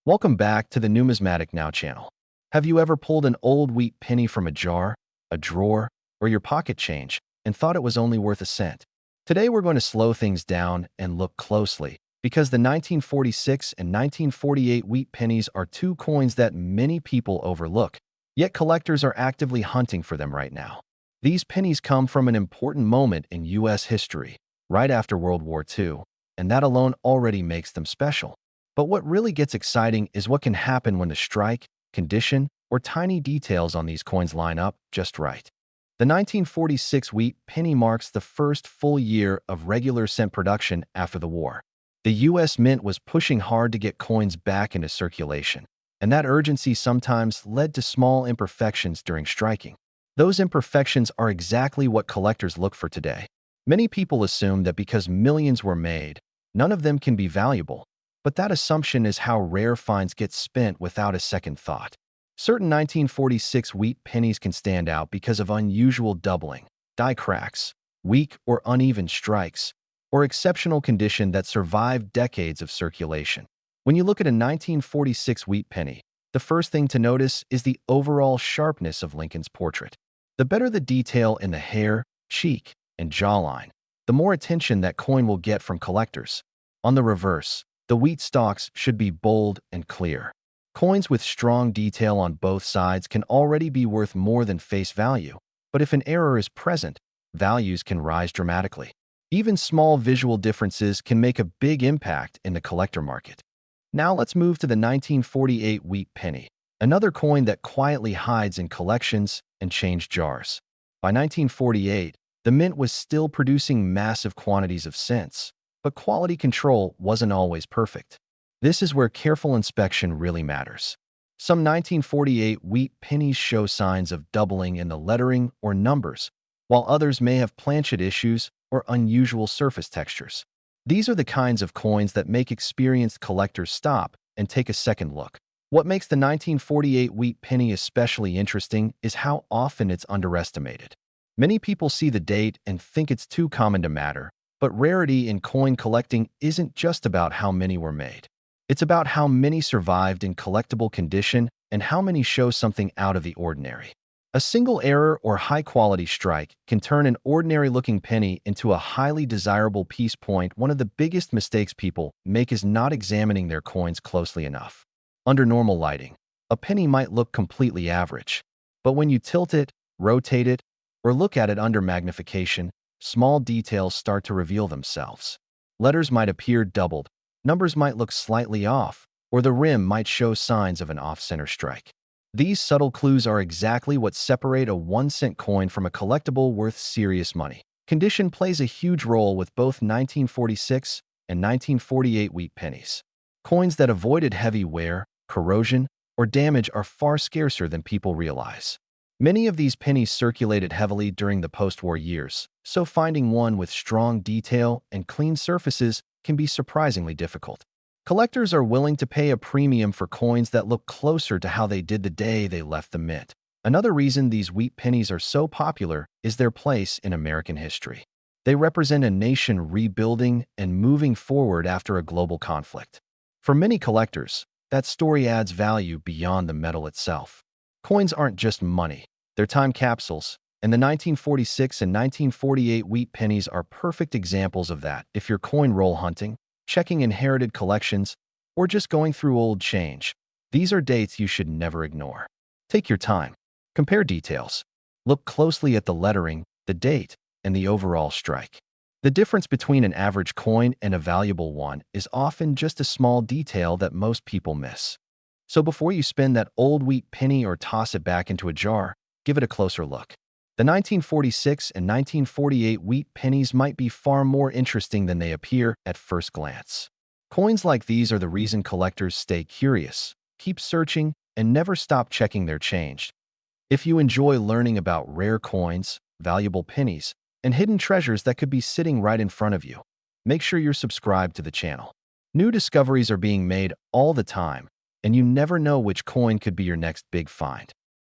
Welcome back to the Numismatic Now channel. Have you ever pulled an old wheat penny from a jar, a drawer, or your pocket change and thought it was only worth a cent? Today we're going to slow things down and look closely because the 1946 and 1948 wheat pennies are two coins that many people overlook, yet collectors are actively hunting for them right now. These pennies come from an important moment in U.S. history, right after World War II, and that alone already makes them special. But what really gets exciting is what can happen when the strike, condition, or tiny details on these coins line up just right. The 1946 wheat penny marks the first full year of regular cent production after the war. The U.S. Mint was pushing hard to get coins back into circulation, and that urgency sometimes led to small imperfections during striking. Those imperfections are exactly what collectors look for today. Many people assume that because millions were made, none of them can be valuable. But that assumption is how rare finds get spent without a second thought. Certain 1946 wheat pennies can stand out because of unusual doubling, die cracks, weak or uneven strikes, or exceptional condition that survived decades of circulation. When you look at a 1946 wheat penny, the first thing to notice is the overall sharpness of Lincoln's portrait. The better the detail in the hair, cheek, and jawline, the more attention that coin will get from collectors. On the reverse, the wheat stalks should be bold and clear. Coins with strong detail on both sides can already be worth more than face value, but if an error is present, values can rise dramatically. Even small visual differences can make a big impact in the collector market. Now let's move to the 1948 wheat penny, another coin that quietly hides in collections and change jars. By 1948, the mint was still producing massive quantities of cents, but quality control wasn't always perfect. This is where careful inspection really matters. Some 1948 wheat pennies show signs of doubling in the lettering or numbers, while others may have planchet issues or unusual surface textures. These are the kinds of coins that make experienced collectors stop and take a second look. What makes the 1948 wheat penny especially interesting is how often it's underestimated. Many people see the date and think it's too common to matter. But rarity in coin collecting isn't just about how many were made. It's about how many survived in collectible condition and how many show something out of the ordinary. A single error or high-quality strike can turn an ordinary-looking penny into a highly desirable piece. One of the biggest mistakes people make is not examining their coins closely enough. Under normal lighting, a penny might look completely average. But when you tilt it, rotate it, or look at it under magnification, small details start to reveal themselves. Letters might appear doubled, numbers might look slightly off, or the rim might show signs of an off-center strike. These subtle clues are exactly what separate a 1-cent coin from a collectible worth serious money. Condition plays a huge role with both 1946 and 1948 wheat pennies. Coins that avoided heavy wear, corrosion, or damage are far scarcer than people realize. Many of these pennies circulated heavily during the post-war years, so finding one with strong detail and clean surfaces can be surprisingly difficult. Collectors are willing to pay a premium for coins that look closer to how they did the day they left the mint. Another reason these wheat pennies are so popular is their place in American history. They represent a nation rebuilding and moving forward after a global conflict. For many collectors, that story adds value beyond the metal itself. Coins aren't just money. They're time capsules, and the 1946 and 1948 wheat pennies are perfect examples of that. If you're coin roll hunting, checking inherited collections, or just going through old change, these are dates you should never ignore. Take your time. Compare details. Look closely at the lettering, the date, and the overall strike. The difference between an average coin and a valuable one is often just a small detail that most people miss. So before you spend that old wheat penny or toss it back into a jar, give it a closer look. The 1946 and 1948 wheat pennies might be far more interesting than they appear at first glance. Coins like these are the reason collectors stay curious, keep searching, and never stop checking their change. If you enjoy learning about rare coins, valuable pennies, and hidden treasures that could be sitting right in front of you, make sure you're subscribed to the channel. New discoveries are being made all the time, and you never know which coin could be your next big find.